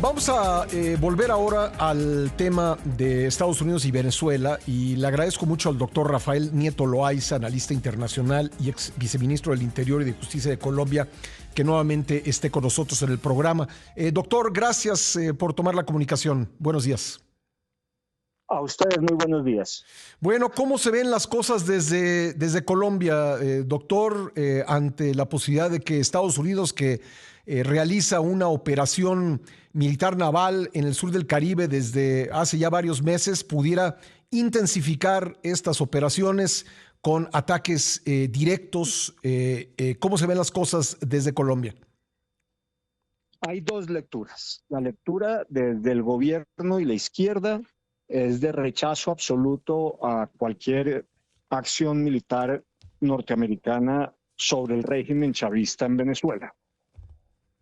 Vamos a volver ahora al tema de Estados Unidos y Venezuela y le agradezco mucho al doctor Rafael Nieto Loaiza, analista internacional y ex viceministro del Interior y de Justicia de Colombia, que nuevamente esté con nosotros en el programa. Doctor, gracias por tomar la comunicación. Buenos días. A ustedes muy buenos días. Bueno, ¿cómo se ven las cosas desde Colombia, doctor, ante la posibilidad de que Estados Unidos, que realiza una operación militar naval en el sur del Caribe desde hace ya varios meses, pudiera intensificar estas operaciones con ataques directos? ¿Cómo se ven las cosas desde Colombia? Hay dos lecturas. La lectura desde el gobierno y la izquierda es de rechazo absoluto a cualquier acción militar norteamericana sobre el régimen chavista en Venezuela.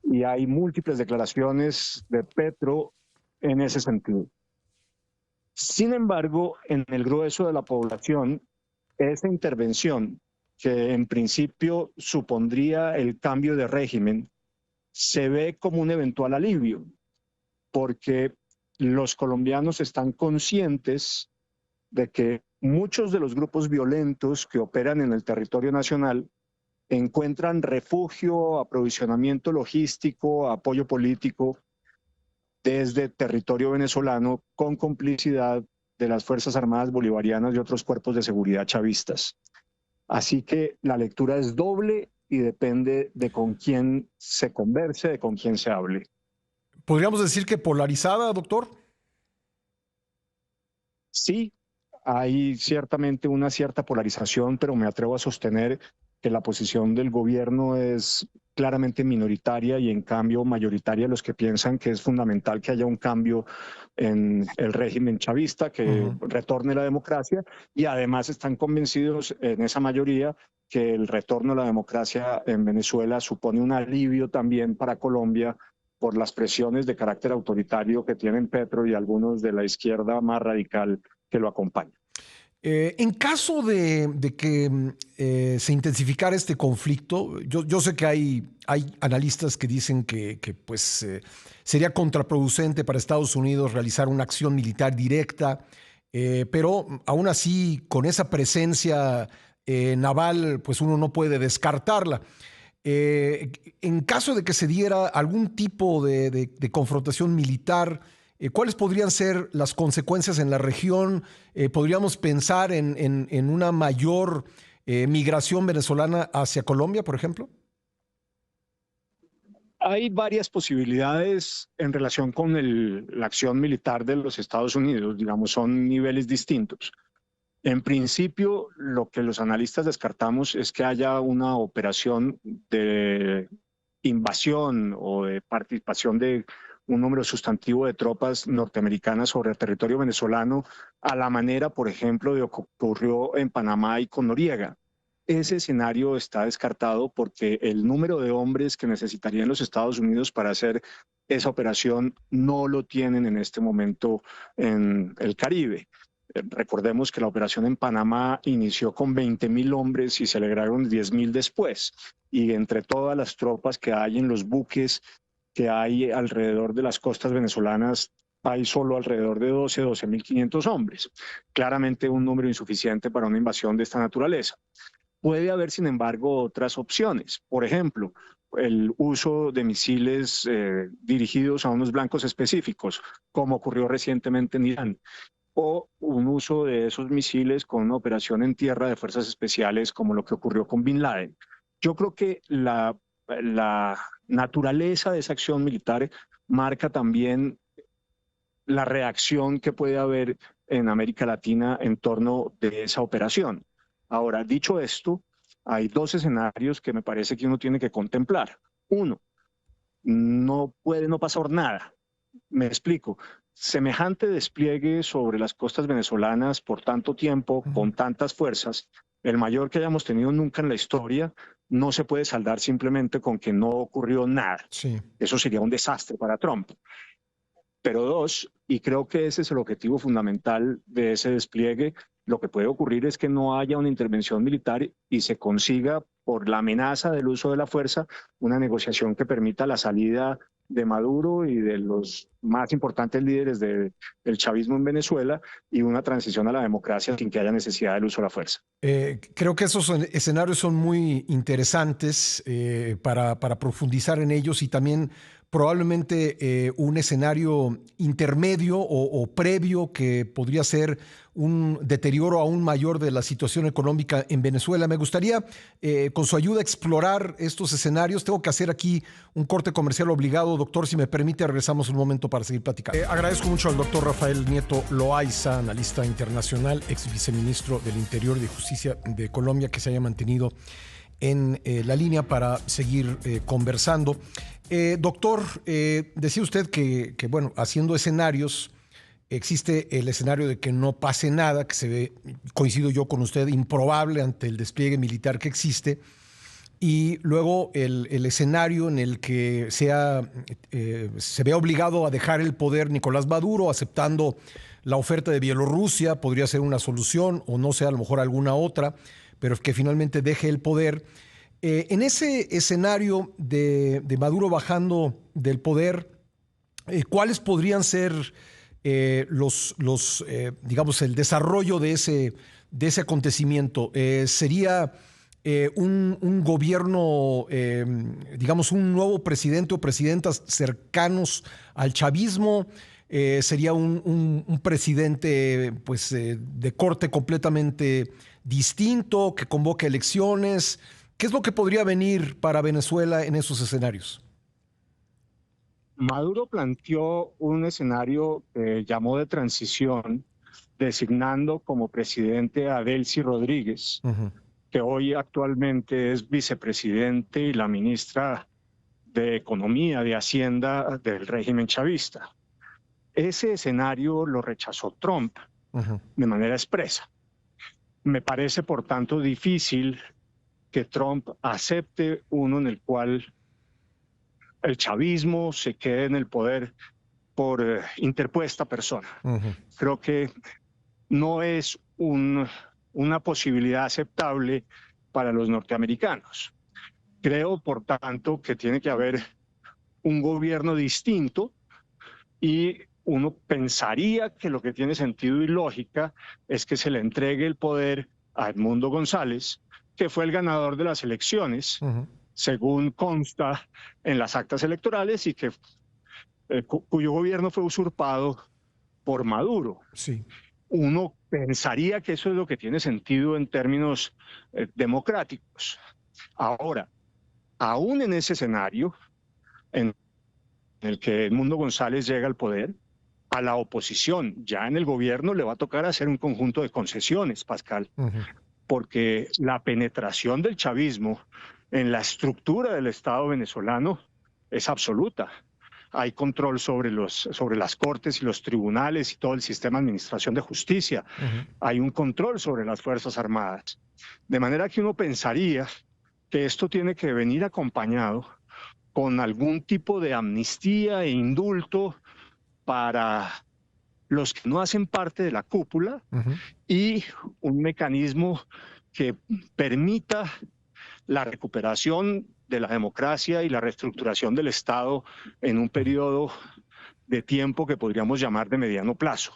Y hay múltiples declaraciones de Petro en ese sentido. Sin embargo, en el grueso de la población, esa intervención, que en principio supondría el cambio de régimen, se ve como un eventual alivio, porque los colombianos están conscientes de que muchos de los grupos violentos que operan en el territorio nacional encuentran refugio, aprovisionamiento logístico, apoyo político desde territorio venezolano con complicidad de las Fuerzas Armadas Bolivarianas y otros cuerpos de seguridad chavistas. Así que la lectura es doble y depende de con quién se converse, de con quién se hable. ¿Podríamos decir que polarizada, doctor? Sí, hay ciertamente una cierta polarización, pero me atrevo a sostener que la posición del gobierno es claramente minoritaria y en cambio mayoritaria los que piensan que es fundamental que haya un cambio en el régimen chavista, que retorne la democracia, y además están convencidos en esa mayoría que el retorno a la democracia en Venezuela supone un alivio también para Colombia por las presiones de carácter autoritario que tienen Petro y algunos de la izquierda más radical que lo acompañan. En caso de que se intensificara este conflicto, yo sé que hay analistas que dicen que pues, sería contraproducente para Estados Unidos realizar una acción militar directa, pero aún así, con esa presencia naval, pues uno no puede descartarla. En caso de que se diera algún tipo de confrontación militar, ¿cuáles podrían ser las consecuencias en la región? ¿Podríamos pensar en una mayor migración venezolana hacia Colombia, por ejemplo? Hay varias posibilidades en relación con la acción militar de los Estados Unidos, digamos, son niveles distintos. En principio, lo que los analistas descartamos es que haya una operación de invasión o de participación de un número sustantivo de tropas norteamericanas sobre el territorio venezolano, a la manera, por ejemplo, de lo que ocurrió en Panamá y con Noriega. Ese escenario está descartado porque el número de hombres que necesitarían los Estados Unidos para hacer esa operación no lo tienen en este momento en el Caribe. Recordemos que la operación en Panamá inició con 20.000 hombres y se agregaron 10.000 después. Y entre todas las tropas que hay en los buques que hay alrededor de las costas venezolanas, hay solo alrededor de 12.500 hombres. Claramente un número insuficiente para una invasión de esta naturaleza. Puede haber, sin embargo, otras opciones. Por ejemplo, el uso de misiles dirigidos a unos blancos específicos, como ocurrió recientemente en Irán, o un uso de esos misiles con una operación en tierra de fuerzas especiales, como lo que ocurrió con Bin Laden. Yo creo que la naturaleza de esa acción militar marca también la reacción que puede haber en América Latina en torno de esa operación. Ahora, dicho esto, hay dos escenarios que me parece que uno tiene que contemplar. Uno, no puede no pasar nada. Me explico. Semejante despliegue sobre las costas venezolanas por tanto tiempo, con tantas fuerzas, el mayor que hayamos tenido nunca en la historia, no se puede saldar simplemente con que no ocurrió nada. Sí. Eso sería un desastre para Trump. Pero dos, y creo que ese es el objetivo fundamental de ese despliegue, lo que puede ocurrir es que no haya una intervención militar y se consiga, por la amenaza del uso de la fuerza, una negociación que permita la salida de Maduro y de los más importantes líderes del chavismo en Venezuela, y una transición a la democracia sin que haya necesidad del uso de la fuerza. Creo que esos escenarios son muy interesantes para profundizar en ellos, y también probablemente un escenario intermedio o previo que podría ser un deterioro aún mayor de la situación económica en Venezuela. Me gustaría, con su ayuda, explorar estos escenarios. Tengo que hacer aquí un corte comercial obligado, doctor. Si me permite, regresamos un momento para seguir platicando. Agradezco mucho al doctor Rafael Nieto Loaiza, analista internacional, ex viceministro del Interior y de Justicia de Colombia, que se haya mantenido en la línea para seguir conversando. Doctor, decía usted que, bueno, haciendo escenarios, existe el escenario de que no pase nada, que se ve, coincido yo con usted, improbable ante el despliegue militar que existe, y luego el escenario en el que se vea obligado a dejar el poder Nicolás Maduro, aceptando la oferta de Bielorrusia, podría ser una solución, o no sé, a lo mejor alguna otra, pero que finalmente deje el poder. En ese escenario de Maduro bajando del poder, ¿cuáles podrían ser digamos, el desarrollo de ese acontecimiento? ¿Sería un gobierno, digamos, un nuevo presidente o presidentas cercanos al chavismo? ¿Sería un presidente, pues, de corte completamente distinto, que convoque elecciones? ¿Qué es lo que podría venir para Venezuela en esos escenarios? Maduro planteó un escenario que llamó de transición, designando como presidente a Delcy Rodríguez, que hoy actualmente es vicepresidente y la ministra de Economía, de Hacienda del régimen chavista. Ese escenario lo rechazó Trump de manera expresa. Me parece, por tanto, difícil que Trump acepte uno en el cual el chavismo se quede en el poder por interpuesta persona. Creo que no es una posibilidad aceptable para los norteamericanos. Creo, por tanto, que tiene que haber un gobierno distinto, y uno pensaría que lo que tiene sentido y lógica es que se le entregue el poder a Edmundo González, que fue el ganador de las elecciones, según consta en las actas electorales, y que cuyo gobierno fue usurpado por Maduro. Sí. Uno pensaría que eso es lo que tiene sentido en términos democráticos. Ahora, aún en ese escenario, en el que Edmundo González llega al poder, a la oposición, ya en el gobierno, le va a tocar hacer un conjunto de concesiones, Pascal, porque la penetración del chavismo en la estructura del Estado venezolano es absoluta. Hay control sobre las cortes y los tribunales y todo el sistema de administración de justicia. Hay un control sobre las Fuerzas Armadas. De manera que uno pensaría que esto tiene que venir acompañado con algún tipo de amnistía e indulto para los que no hacen parte de la cúpula, y un mecanismo que permita la recuperación de la democracia y la reestructuración del Estado en un periodo de tiempo que podríamos llamar de mediano plazo.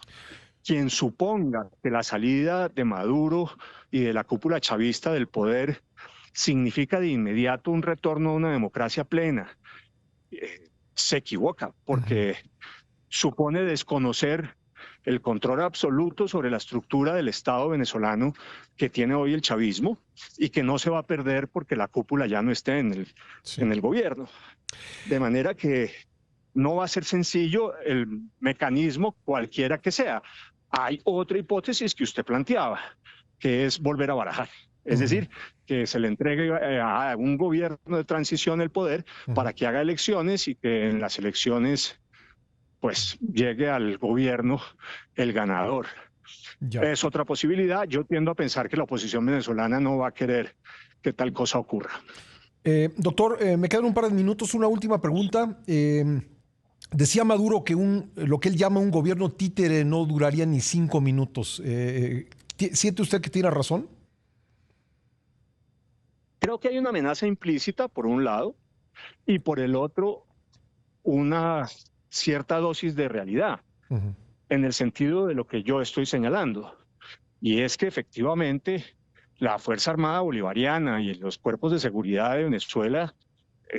Quien suponga que la salida de Maduro y de la cúpula chavista del poder significa de inmediato un retorno a una democracia plena, se equivoca, porque supone desconocer el control absoluto sobre la estructura del Estado venezolano que tiene hoy el chavismo, y que no se va a perder porque la cúpula ya no esté en el gobierno. De manera que no va a ser sencillo el mecanismo, cualquiera que sea. Hay otra hipótesis que usted planteaba, que es volver a barajar. Es decir, que se le entregue a un gobierno de transición el poder para que haga elecciones, y que en las elecciones pues llegue al gobierno el ganador. Ya. Es otra posibilidad. Yo tiendo a pensar que la oposición venezolana no va a querer que tal cosa ocurra. Doctor, me quedan un par de minutos. Una última pregunta. Decía Maduro que lo que él llama un gobierno títere no duraría ni 5 minutos. ¿Siente usted que tiene razón? Creo que hay una amenaza implícita, por un lado, y por el otro, una cierta dosis de realidad, en el sentido de lo que yo estoy señalando. Y es que efectivamente la Fuerza Armada Bolivariana y los cuerpos de seguridad de Venezuela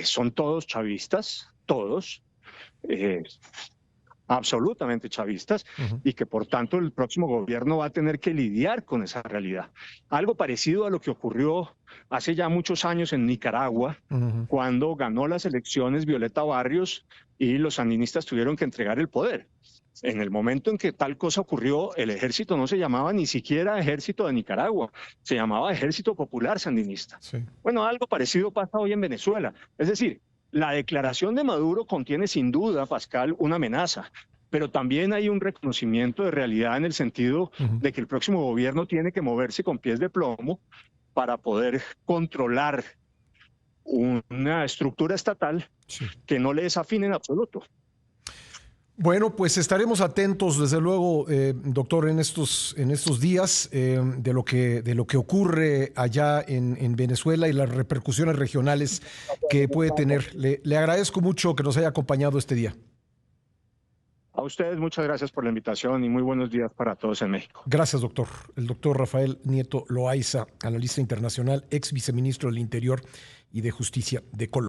son todos chavistas, todos, absolutamente chavistas, y que por tanto el próximo gobierno va a tener que lidiar con esa realidad. Algo parecido a lo que ocurrió hace ya muchos años en Nicaragua, cuando ganó las elecciones Violeta Barrios y los sandinistas tuvieron que entregar el poder. En el momento en que tal cosa ocurrió, el ejército no se llamaba ni siquiera Ejército de Nicaragua, se llamaba Ejército Popular Sandinista. Sí. Bueno, algo parecido pasa hoy en Venezuela. Es decir, la declaración de Maduro contiene sin duda, Pascal, una amenaza, pero también hay un reconocimiento de realidad en el sentido de que el próximo gobierno tiene que moverse con pies de plomo para poder controlar una estructura estatal que no le es afín en absoluto. Bueno, pues estaremos atentos, desde luego, doctor, en estos días de lo que ocurre allá en Venezuela y las repercusiones regionales que puede tener. Le agradezco mucho que nos haya acompañado este día. A ustedes muchas gracias por la invitación y muy buenos días para todos en México. Gracias, doctor. El doctor Rafael Nieto Loaiza, analista internacional, ex viceministro del Interior y de Justicia de Colombia.